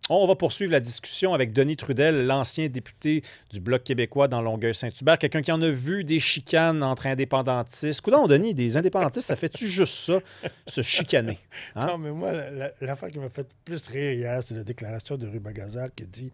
On va poursuivre la discussion avec Denis Trudel, l'ancien député du Bloc québécois dans Longueuil-Saint-Hubert, quelqu'un qui en a vu des chicanes entre indépendantistes. Coudonc, Denis, des indépendantistes, ça fait-tu juste ça, se chicaner? Hein? Non, mais moi, l'affaire qui m'a fait plus rire hier, c'est la déclaration de Rubagazar qui dit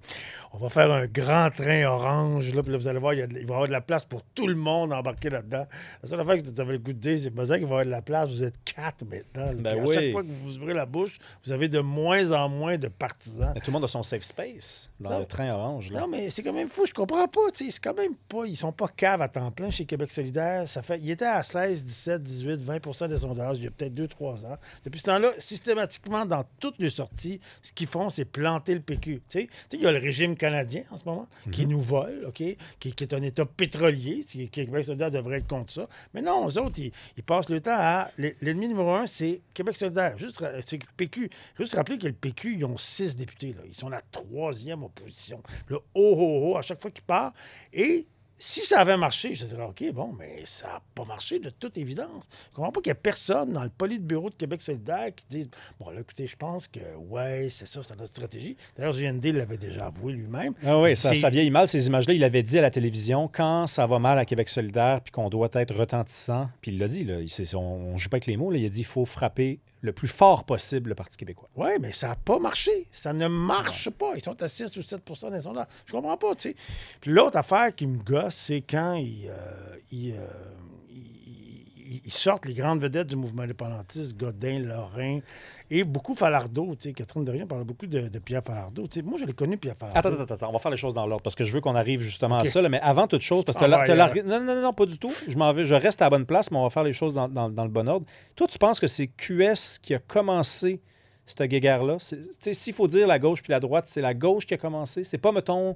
on va faire un grand train orange, là, puis là, vous allez voir, il va y avoir de la place pour tout le monde embarqué là-dedans. La seule affaire que tu avais le goût de dire, c'est pas ça qu'il va y avoir de la place, vous êtes 4 maintenant. Ben À oui. chaque fois que vous ouvrez la bouche, vous avez de moins en moins de partisans. Mais tout le monde a son safe space dans Non. le train orange. Là. Non, mais c'est quand même fou, je comprends pas. C'est quand même pas. Ils sont pas caves à temps plein chez Québec solidaire. Il était à 16, 17, 18, 20 des sondages il y a peut-être 2-3 ans. Depuis ce temps-là, systématiquement, dans toutes les sorties, ce qu'ils font, c'est planter le PQ. Il y a le régime canadien en ce moment qui nous vole, OK? Qui est un État pétrolier. Québec solidaire devrait être contre ça. Mais non, eux autres, ils passent le temps à. L'ennemi numéro un, c'est Québec solidaire. C'est PQ. Juste rappeler que le PQ, ils ont 6 députés. Là. Ils sont la 3e opposition. Là, à chaque fois qu'il part. Et si ça avait marché, je dirais, OK, bon, mais ça n'a pas marché de toute évidence. Je ne comprends pas qu'il n'y ait personne dans le politburo de Québec solidaire qui dise, bon, là, écoutez, je pense que, ouais, c'est ça, c'est notre stratégie. D'ailleurs, GND l'avait déjà avoué lui-même. Ah oui, ça vieillit mal, ces images-là. Il avait dit à la télévision, quand ça va mal à Québec solidaire puis qu'on doit être retentissant, puis il l'a dit, là, on ne joue pas avec les mots, là, il a dit, il faut frapper le plus fort possible le Parti québécois. Oui, mais ça n'a pas marché. Ça ne marche pas. Ils sont à 6 ou 7 des sondages. Je comprends pas, tu sais. Puis l'autre affaire qui me gosse, c'est quand ils sortent les grandes vedettes du mouvement indépendantiste, Godin, Lorrain, et beaucoup Falardeau. Tu sais, Catherine Dorion parle beaucoup de Pierre Falardeau. Tu sais, moi, je l'ai connu, Pierre Falardeau. Attends, on va faire les choses dans l'ordre parce que je veux qu'on arrive justement OK. à ça. Là, mais avant toute chose, parce que non, pas du tout. Je reste à la bonne place, mais on va faire les choses dans le bon ordre. Toi, tu penses que c'est QS qui a commencé cette guéguerre-là? S'il faut dire la gauche puis la droite, c'est la gauche qui a commencé. C'est pas, mettons,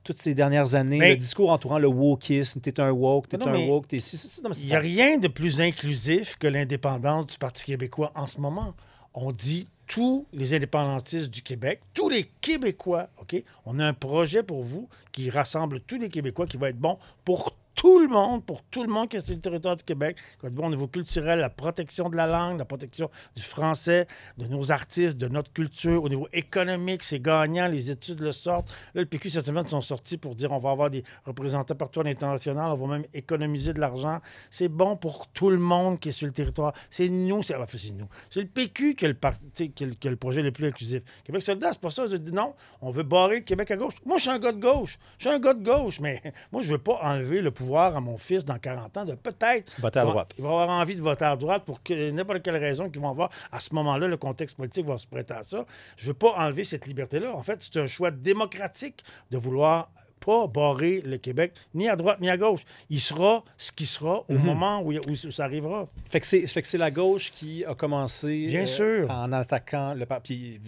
toutes ces dernières années, le discours entourant le wokisme. T'es un woke, t'es ci. Il n'y a rien de plus inclusif que l'indépendance du Parti québécois en ce moment. On dit tous les indépendantistes du Québec, tous les Québécois, OK? On a un projet pour vous qui rassemble tous les Québécois qui va être bon pour tout le monde qui est sur le territoire du Québec, qui va être bon au niveau culturel, la protection de la langue, la protection du français, de nos artistes, de notre culture. Au niveau économique, c'est gagnant, les études le sortent. Là, le PQ, cette semaine, sont sortis pour dire on va avoir des représentants partout à l'international, on va même économiser de l'argent. C'est bon pour tout le monde qui est sur le territoire. C'est nous, c'est nous. C'est le PQ qui a le projet le plus inclusif. Québec solidaire, c'est pas ça. Je dis non, on veut barrer le Québec à gauche. Moi, je suis un gars de gauche. Mais moi, je veux pas enlever le pouvoir à mon fils dans 40 ans de peut-être voter à droite. Il va avoir envie de voter à droite pour n'importe quelle raison qu'ils vont avoir. À ce moment-là, le contexte politique va se prêter à ça. Je ne veux pas enlever cette liberté-là. En fait, c'est un choix démocratique de vouloir pas barrer le Québec, ni à droite ni à gauche. Il sera ce qu'il sera au moment où ça arrivera. Fait que c'est la gauche qui a commencé Bien sûr. en attaquant le parti.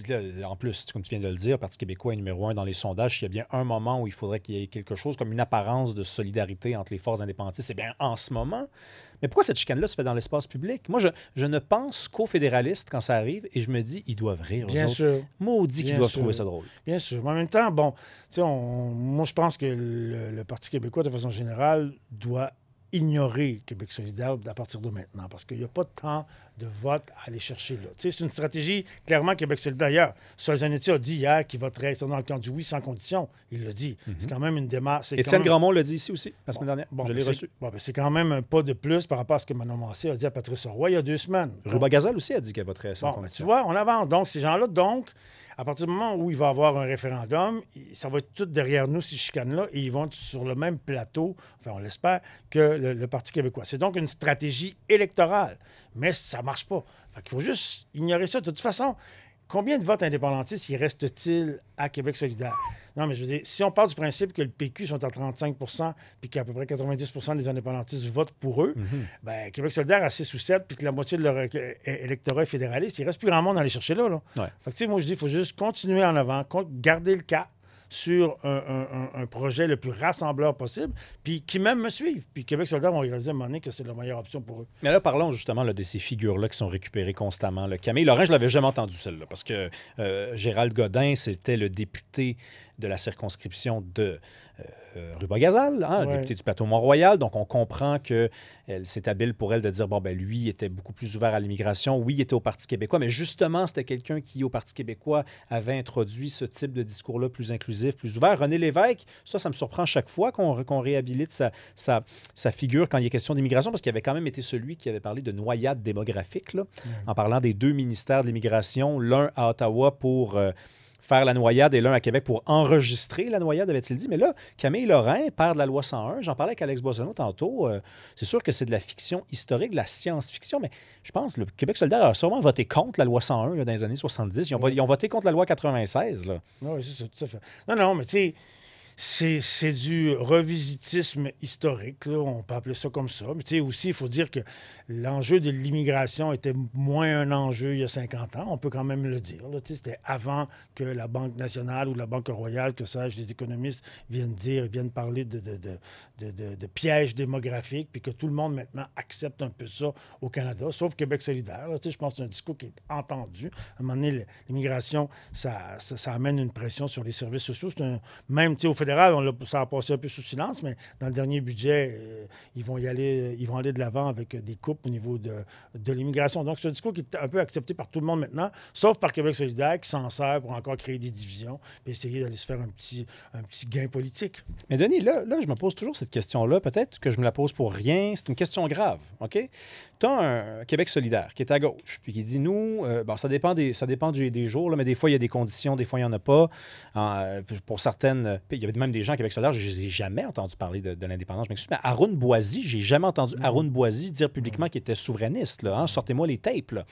En plus, comme tu viens de le dire, le Parti québécois est numéro 1 dans les sondages. Il y a bien un moment où il faudrait qu'il y ait quelque chose comme une apparence de solidarité entre les forces indépendantistes. C'est bien en ce moment. Mais pourquoi cette chicane-là se fait dans l'espace public? Moi, je ne pense qu'aux fédéralistes quand ça arrive et je me dis, ils doivent rire. Bien autres. sûr. Maudit qu'ils Bien doivent sûr. trouver ça drôle. Bien sûr. Mais en même temps, bon, moi, je pense que le Parti québécois, de façon générale, doit ignorer Québec solidaire à partir de maintenant, parce qu'il n'y a pas de temps de vote à aller chercher là. C'est une stratégie, clairement, Québec solidaire. D'ailleurs, Sol Zanetti a dit hier qu'il voterait dans le camp du oui sans condition. Il l'a dit. C'est quand même une démarche. Étienne Grandmont l'a dit ici aussi, la semaine dernière. Bon, je l'ai reçu. C'est quand même un pas de plus par rapport à ce que Manon Massé a dit à Patrice Roy il y a 2 semaines. Ruba Gazal aussi a dit qu'elle voterait sans Tu condition. vois, on avance. Donc, ces gens-là, à partir du moment où il va y avoir un référendum, ça va être tout derrière nous, ces chicanes-là, et ils vont être sur le même plateau, enfin, on l'espère, que le Parti québécois. C'est donc une stratégie électorale, mais ça ne marche pas. Fait qu'il faut juste ignorer ça. De toute façon, combien de votes indépendantistes il reste-t-il à Québec solidaire? Non, mais je veux dire, si on part du principe que le PQ sont à 35 puis qu'à peu près 90 des indépendantistes votent pour eux, ben, Québec solidaire à 6 ou 7 puis que la moitié de leur électorat est fédéraliste, il reste plus grand monde à aller chercher là. Ouais. Fait que, tu sais, moi, je dis, il faut juste continuer en avant, garder le cap, sur un projet le plus rassembleur possible, puis qui même me suivent. Puis Québec solidaire vont réaliser à un moment donné que c'est la meilleure option pour eux. Mais là, parlons justement là, de ces figures-là qui sont récupérées constamment. Là. Camille Lorrain, je ne l'avais jamais entendu celle-là, parce que Gérald Godin, c'était le député de la circonscription de Rue-Boisgazal, hein, le député du plateau Mont-Royal. Donc, on comprend que c'est habile pour elle de dire, bon, ben lui était beaucoup plus ouvert à l'immigration. Oui, il était au Parti québécois, mais justement, c'était quelqu'un qui, au Parti québécois, avait introduit ce type de discours-là plus inclusif, plus ouvert. René Lévesque, ça me surprend chaque fois qu'on réhabilite sa figure quand il est question d'immigration, parce qu'il avait quand même été celui qui avait parlé de noyade démographique, là, en parlant des deux ministères de l'immigration, l'un à Ottawa pour faire la noyade et l'un à Québec pour enregistrer la noyade, avait-il dit. Mais là, Camille Lorrain, père de la loi 101, j'en parlais avec Alex Boissonneau tantôt, c'est sûr que c'est de la fiction historique, de la science-fiction, mais je pense que le Québec solidaire a sûrement voté contre la loi 101 là, dans les années 70. Ils ont voté contre la loi 96. Là. Oui, c'est ça, tout à fait. Non, mais tu sais, c'est du revisitisme historique, là, on peut appeler ça comme ça. Mais tu sais, aussi, il faut dire que l'enjeu de l'immigration était moins un enjeu il y a 50 ans, on peut quand même le dire. Là, c'était avant que la Banque nationale ou la Banque royale, que sais-je, les économistes viennent parler de pièges démographiques, puis que tout le monde maintenant accepte un peu ça au Canada, sauf Québec solidaire. Là, je pense que c'est un discours qui est entendu. À un moment donné, l'immigration, ça amène une pression sur les services sociaux. Même au fédéral, ça a passé un peu sous silence, mais dans le dernier budget, ils vont aller de l'avant avec des coupes au niveau de l'immigration. Donc, c'est un discours qui est un peu accepté par tout le monde maintenant, sauf par Québec solidaire, qui s'en sert pour encore créer des divisions et essayer d'aller se faire un petit gain politique. Mais Denis, là, je me pose toujours cette question-là. Peut-être que je me la pose pour rien. C'est une question grave, OK? Tu as un Québec solidaire qui est à gauche, puis qui dit, nous, ça dépend des jours, là, mais des fois, il y a des conditions, des fois, il n'y en a pas. Pour certaines, il y avait même des gens à Québec solidaire, je n'ai jamais entendu parler de l'indépendance. Je m'excuse, mais Arun Boisy, j'ai jamais entendu Arun Boisy dire publiquement qu'il était souverainiste. Là, hein? Sortez-moi les tapes. Là.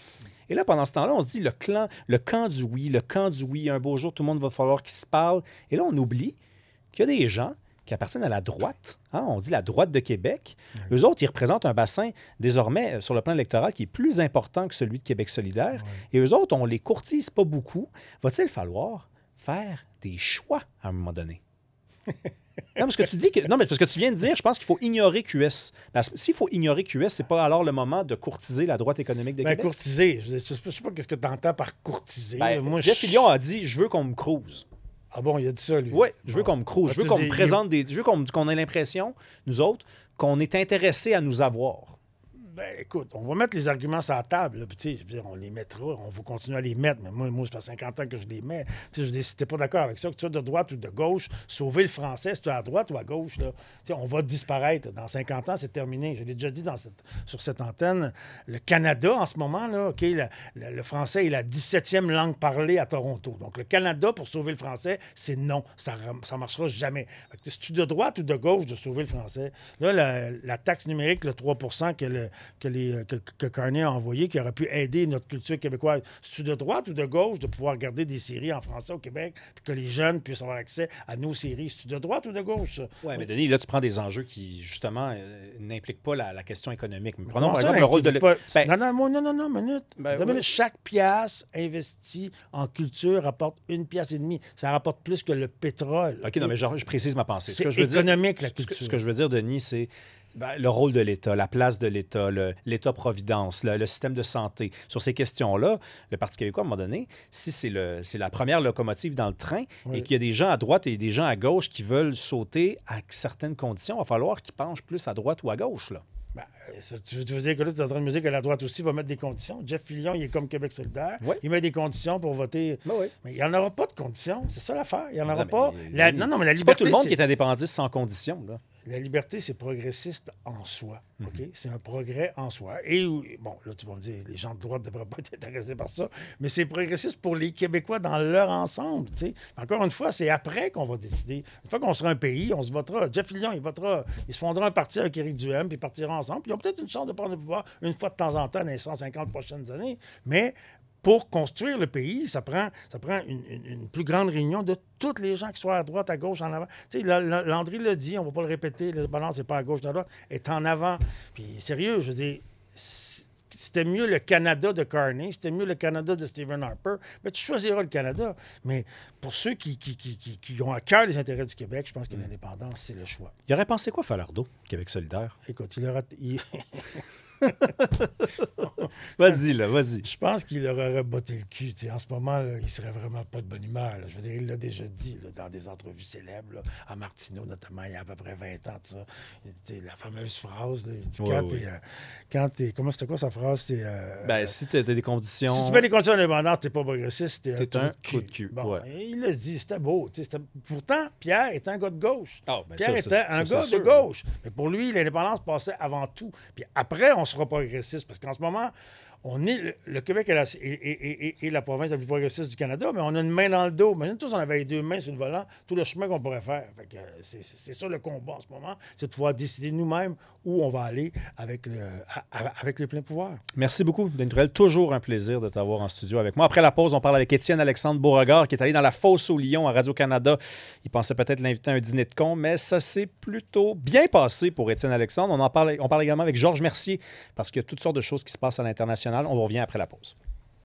Et là, pendant ce temps-là, on se dit, le camp du oui, un beau jour, tout le monde va falloir qu'il se parle. Et là, on oublie qu'il y a des gens qui appartiennent à la droite. Hein? On dit la droite de Québec. Eux autres, ils représentent un bassin, désormais, sur le plan électoral, qui est plus important que celui de Québec solidaire. Et eux autres, on les courtise pas beaucoup. Va-t-il falloir faire des choix à un moment donné? Non, parce que tu dis que. Non, mais parce que tu viens de dire, je pense qu'il faut ignorer QS. S'il faut ignorer QS, c'est pas alors le moment de courtiser la droite économique de Québec? Courtiser. Je sais pas qu'est-ce que tu entends par courtiser. Jeff Fillion a dit, je veux qu'on me crouse. Ah bon, il a dit ça, lui? Oui, je veux qu'on me crouse. Je veux qu'on me présente des. Je veux qu'on ait l'impression, nous autres, qu'on est intéressé à nous avoir. Ben, écoute, on va mettre les arguments sur la table. Là, puis, je veux dire, on les mettra, on va continuer à les mettre. Mais moi ça fait 50 ans que je les mets. Je veux dire, si t'es pas d'accord avec ça, que tu sois de droite ou de gauche, sauver le français, si tu es à droite ou à gauche, là, on va disparaître. Dans 50 ans, c'est terminé. Je l'ai déjà dit sur cette antenne. Le Canada, en ce moment, là, OK, le français est la 17e langue parlée à Toronto. Donc, le Canada, pour sauver le français, c'est non. Ça marchera jamais. Si tu es de droite ou de gauche de sauver le français, là, la taxe numérique, le 3 que Carney a envoyé, qui aurait pu aider notre culture québécoise. C'est-tu de droite ou de gauche de pouvoir regarder des séries en français au Québec, puis que les jeunes puissent avoir accès à nos séries? C'est-tu de droite ou de gauche? Oui, mais Denis, là, tu prends des enjeux qui, justement, n'impliquent pas la question économique. Mais prenons, par exemple, le rôle de Non, minute. Chaque pièce investie en culture rapporte 1,5 pièce. Ça rapporte plus que le pétrole. OK, non, mais je précise ma pensée. C'est économique, la culture. Ce que je veux dire, Denis, c'est le rôle de l'État, la place de l'État, l'État-providence, le système de santé. Sur ces questions-là, le Parti québécois, à un moment donné, si c'est la première locomotive dans le train et qu'il y a des gens à droite et des gens à gauche qui veulent sauter à certaines conditions, il va falloir qu'ils penchent plus à droite ou à gauche, là. Tu veux dire que là, tu es en train de me dire que la droite aussi va mettre des conditions. Jeff Fillion, il est comme Québec solidaire. Oui. Il met des conditions pour voter. Oui. Mais il n'y en aura pas de conditions. C'est ça l'affaire. Il n'y en aura Non, pas. Non, mais la liberté. C'est pas tout le monde qui est indépendantiste sans condition, là. La liberté, c'est progressiste en soi. OK? C'est un progrès en soi. Bon, là, tu vas me dire, les gens de droite ne devraient pas être intéressés par ça, mais c'est progressiste pour les Québécois dans leur ensemble. T'sais. Encore une fois, c'est après qu'on va décider. Une fois qu'on sera un pays, on se votera. Jeff Fillion, il votera. Il se fondera un parti avec Éric Duhem, puis ils partiront ensemble. Puis ils ont peut-être une chance de prendre le pouvoir une fois de temps en temps dans les 150 prochaines années. Mais pour construire le pays, ça prend une plus grande réunion de tous les gens qui soient à droite, à gauche, en avant. Tu sais, Landry l'a dit, on ne va pas le répéter, le balance n'est pas à gauche, à droite, est en avant. Puis sérieux, je veux dire, c'était mieux le Canada de Carney, c'était mieux le Canada de Stephen Harper, mais tu choisiras le Canada. Mais pour ceux qui ont à cœur les intérêts du Québec, je pense que l'indépendance, c'est le choix. Il aurait pensé quoi, Falardeau, Québec solidaire? Écoute, Vas-y, là, vas-y. Je pense qu'il leur aurait botté le cul. T'sais. En ce moment, là, il serait vraiment pas de bonne humeur. Là. Je veux dire, il l'a déjà dit là, dans des entrevues célèbres, là, à Martineau notamment, il y a à peu près 20 ans de ça. La fameuse phrase, là, il dit quand t'es... Comment c'était quoi sa phrase? Si tu as des conditions... Si tu mets des conditions indépendantes, t'es pas progressiste, t'es un coup de cul. Bon, il l'a dit, c'était beau. Pourtant, Pierre était un gars de gauche. Pierre était un gars de gauche. Mais pour lui, l'indépendance passait avant tout. Puis après, on sera progressiste. Parce qu'en ce moment, on est le Québec est la province la plus progressiste du Canada, mais on a une main dans le dos. Imagine tous, on avait les deux mains sur le volant, tout le chemin qu'on pourrait faire. C'est ça le combat en ce moment, c'est de pouvoir décider nous-mêmes où on va aller avec le plein pouvoir. Merci beaucoup, Denis Turel. Toujours un plaisir de t'avoir en studio avec moi. Après la pause, on parle avec Étienne-Alexandre Beauregard qui est allé dans la fosse au Lion à Radio-Canada. Il pensait peut-être l'inviter à un dîner de con, mais ça s'est plutôt bien passé pour Étienne-Alexandre. On parle également avec Georges Mercier parce qu'il y a toutes sortes de choses qui se passent à l'international. On revient après la pause.